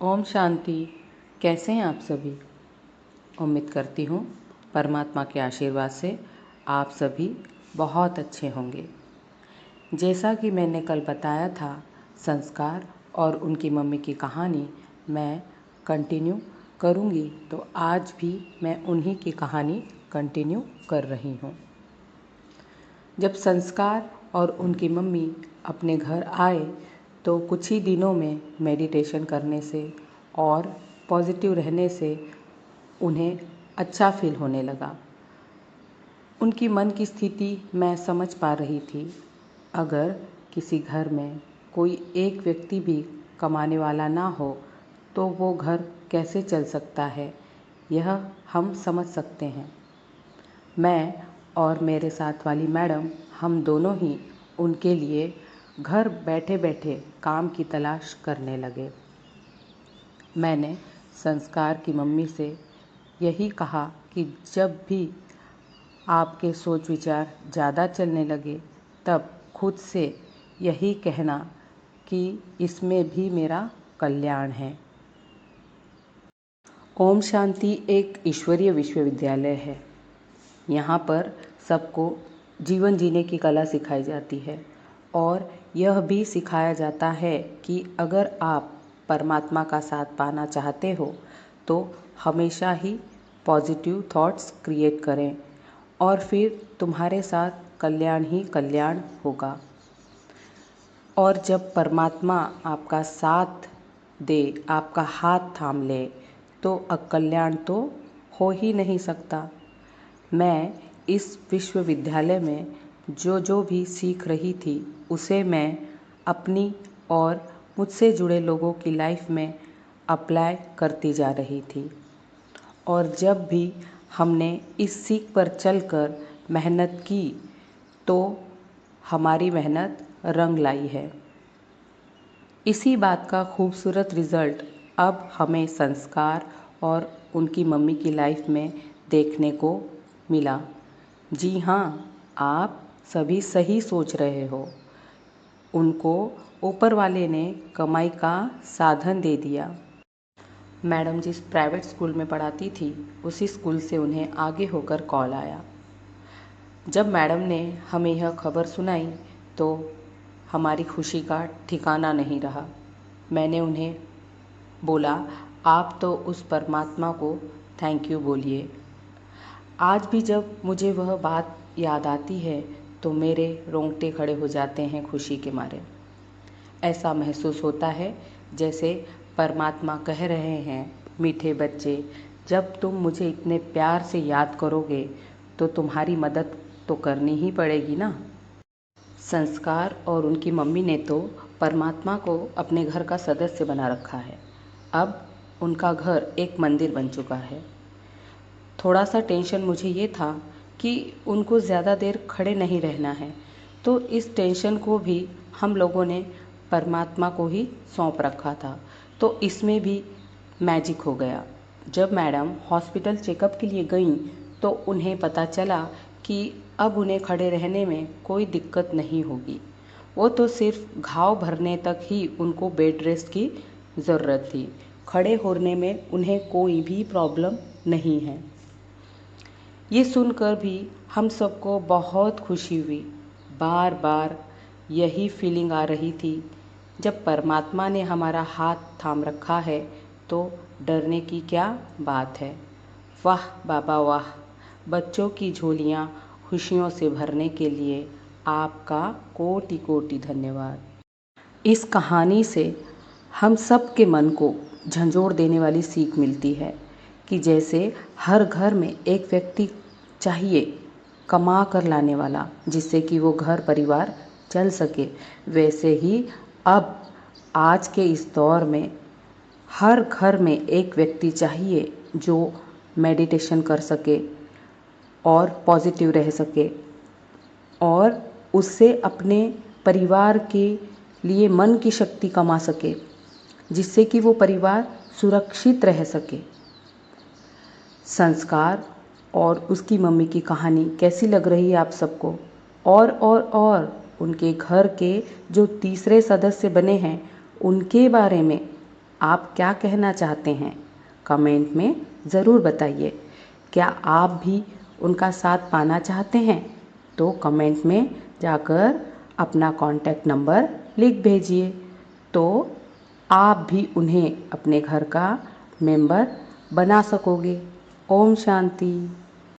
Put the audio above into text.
ओम शांति। कैसे हैं आप सभी? उम्मीद करती हूँ परमात्मा के आशीर्वाद से आप सभी बहुत अच्छे होंगे। जैसा कि मैंने कल बताया था, संस्कार और उनकी मम्मी की कहानी मैं कंटिन्यू करूँगी, तो आज भी मैं उन्हीं की कहानी कंटिन्यू कर रही हूँ। जब संस्कार और उनकी मम्मी अपने घर आए तो कुछ ही दिनों में मेडिटेशन करने से और पॉजिटिव रहने से उन्हें अच्छा फील होने लगा। उनकी मन की स्थिति मैं समझ पा रही थी। अगर किसी घर में कोई एक व्यक्ति भी कमाने वाला ना हो तो वो घर कैसे चल सकता है, यह हम समझ सकते हैं। मैं और मेरे साथ वाली मैडम, हम दोनों ही उनके लिए घर बैठे बैठे काम की तलाश करने लगे। मैंने संस्कार की मम्मी से यही कहा कि जब भी आपके सोच विचार ज़्यादा चलने लगे तब खुद से यही कहना कि इसमें भी मेरा कल्याण है। ओम शांति एक ईश्वरीय विश्वविद्यालय है। यहाँ पर सबको जीवन जीने की कला सिखाई जाती है और यह भी सिखाया जाता है कि अगर आप परमात्मा का साथ पाना चाहते हो तो हमेशा ही पॉजिटिव थॉट्स क्रिएट करें और फिर तुम्हारे साथ कल्याण ही कल्याण होगा। और जब परमात्मा आपका साथ दे, आपका हाथ थाम ले, तो अकल्याण तो हो ही नहीं सकता। मैं इस विश्वविद्यालय में जो भी सीख रही थी उसे मैं अपनी और मुझसे जुड़े लोगों की लाइफ में अप्लाई करती जा रही थी। और जब भी हमने इस सीख पर चलकर मेहनत की तो हमारी मेहनत रंग लाई है। इसी बात का खूबसूरत रिज़ल्ट अब हमें संस्कार और उनकी मम्मी की लाइफ में देखने को मिला। जी हाँ, आप सभी सही सोच रहे हो। उनको ऊपर वाले ने कमाई का साधन दे दिया। मैडम जिस प्राइवेट स्कूल में पढ़ाती थी उसी स्कूल से उन्हें आगे होकर कॉल आया। जब मैडम ने हमें यह खबर सुनाई तो हमारी खुशी का ठिकाना नहीं रहा। मैंने उन्हें बोला, आप तो उस परमात्मा को थैंक यू बोलिए। आज भी जब मुझे वह बात याद आती है तो मेरे रोंगटे खड़े हो जाते हैं खुशी के मारे। ऐसा महसूस होता है जैसे परमात्मा कह रहे हैं, मीठे बच्चे, जब तुम मुझे इतने प्यार से याद करोगे तो तुम्हारी मदद तो करनी ही पड़ेगी ना। संस्कार और उनकी मम्मी ने तो परमात्मा को अपने घर का सदस्य बना रखा है। अब उनका घर एक मंदिर बन चुका है। थोड़ा सा टेंशन मुझे ये था कि उनको ज़्यादा देर खड़े नहीं रहना है, तो इस टेंशन को भी हम लोगों ने परमात्मा को ही सौंप रखा था। तो इसमें भी मैजिक हो गया। जब मैडम हॉस्पिटल चेकअप के लिए गईं तो उन्हें पता चला कि अब उन्हें खड़े रहने में कोई दिक्कत नहीं होगी। वो तो सिर्फ घाव भरने तक ही उनको बेड रेस्ट की ज़रूरत थी। खड़े होने में उन्हें कोई भी प्रॉब्लम नहीं है। ये सुनकर भी हम सबको बहुत खुशी हुई। बार बार यही फीलिंग आ रही थी, जब परमात्मा ने हमारा हाथ थाम रखा है तो डरने की क्या बात है। वाह बाबा वाह, बच्चों की झोलियाँ खुशियों से भरने के लिए आपका कोटि कोटि धन्यवाद। इस कहानी से हम सब के मन को झंझोड़ देने वाली सीख मिलती है कि जैसे हर घर में एक व्यक्ति चाहिए कमा कर लाने वाला, जिससे कि वो घर परिवार चल सके, वैसे ही अब आज के इस दौर में हर घर में एक व्यक्ति चाहिए जो मेडिटेशन कर सके और पॉजिटिव रह सके और उससे अपने परिवार के लिए मन की शक्ति कमा सके, जिससे कि वो परिवार सुरक्षित रह सके। संस्कार और उसकी मम्मी की कहानी कैसी लग रही है आप सबको? और उनके घर के जो तीसरे सदस्य बने हैं उनके बारे में आप क्या कहना चाहते हैं कमेंट में ज़रूर बताइए। क्या आप भी उनका साथ पाना चाहते हैं तो कमेंट में जाकर अपना कॉन्टैक्ट नंबर लिख भेजिए, तो आप भी उन्हें अपने घर का मेंबर बना सकोगे। ओम शांति।